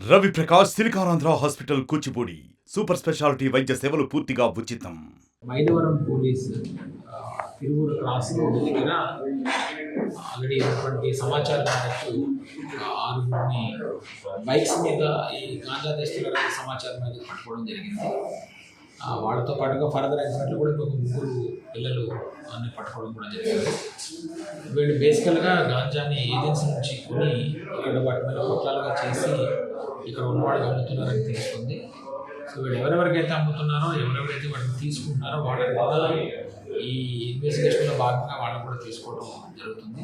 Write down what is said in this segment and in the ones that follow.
Ravi Prakash Siliconandhra hospital Kuchipudi super speciality వైద్య సేవలు పూర్తిగా ఉచితం. Mylavaram police Tiruvuru cross road దగ్గర ఆల్రెడీ ఉన్నటువంటి సమాచారం మేరకు ఆరుగురిని బైక్స్ మీద ఈ గాంజా తెస్తున్న సమాచారం మీద పట్టుకోవడం జరిగింది. వాళ్ళతో పాటుగా ఫర్దర్ ఎగ్జాంపుల్ కూడా ఇంకొక ముగ్గురు పిల్లలు అన్ని పట్టుకోవడం కూడా జరిగింది. వీళ్ళు బేసికల్గా గాంజాని ఏజెన్సీ నుంచి కొని ఇక్కడ వాటి మీద పొట్లాలుగా చేసి ఇక్కడ ఉన్నవాళ్ళకి అమ్ముతున్నారని తెలుస్తుంది. సో వీళ్ళు ఎవరెవరికైతే అమ్ముతున్నారో ఎవరెవరైతే వాటిని తీసుకుంటున్నారో వాళ్ళని కూడా ఈ ఇన్వెస్టిగేషన్లో భాగంగా వాళ్ళని కూడా తీసుకోవడం జరుగుతుంది.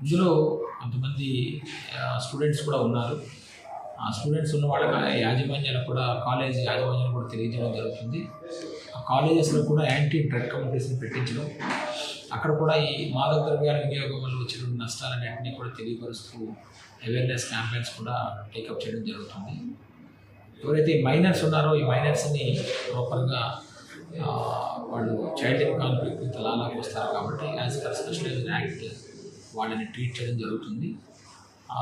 ఇందులో కొంతమంది స్టూడెంట్స్ కూడా ఉన్నారు. ఆ స్టూడెంట్స్ ఉన్న వాళ్ళకి యాజమాన్యాలకు కూడా కాలేజ్ యాజమాన్యాలు కూడా తెలియజేయడం జరుగుతుంది. ఆ కాలేజెస్లో కూడా యాంటీ డ్రగ్ కమిటీస్ని పెట్టించడం, అక్కడ కూడా ఈ మాదక ద్రవ్యాల వినియోగం వల్ల వచ్చిన నష్టాలన్నింటినీ కూడా తెలియపరుస్తూ అవేర్నెస్ క్యాంపెయిన్స్ కూడా టేకప్ చేయడం జరుగుతుంది. ఎవరైతే మైనర్స్ ఉన్నారో ఈ మైనర్స్ని ప్రాపర్గా వాళ్ళు చైల్డ్ ఇన్ కాన్ఫ్లిక్ట్ విత్ లాకి వస్తారు కాబట్టి యాజ్ పర్ స్పెషలైజ్డ్ యాక్ట్ వాళ్ళని ట్రీట్ చేయడం జరుగుతుంది.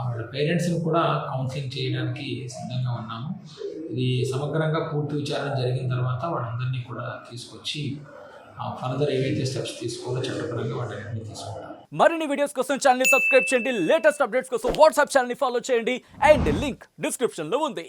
వాళ్ళ పేరెంట్స్ని కూడా కౌన్సిలింగ్ చేయడానికి సిద్ధంగా ఉన్నాము. ఇది సమగ్రంగా పూర్తి విచారణ జరిగిన తర్వాత వాళ్ళందరినీ కూడా తీసుకొచ్చి ఫర్దర్ ఏవైతే స్టెప్స్ తీసుకోవాలో చట్టపరంగా వాటిని తీసుకుంటాం. మరిన్ని వీడియోస్ కోసం ఛానల్ ని సబ్స్క్రైబ్ చేయండి. లేటెస్ట్ అప్డేట్స్ కోసం వాట్సాప్ ఛానల్ ని ఫాలో చేయండి. అండ్ లింక్ డిస్క్రిప్షన్ లో ఉంది.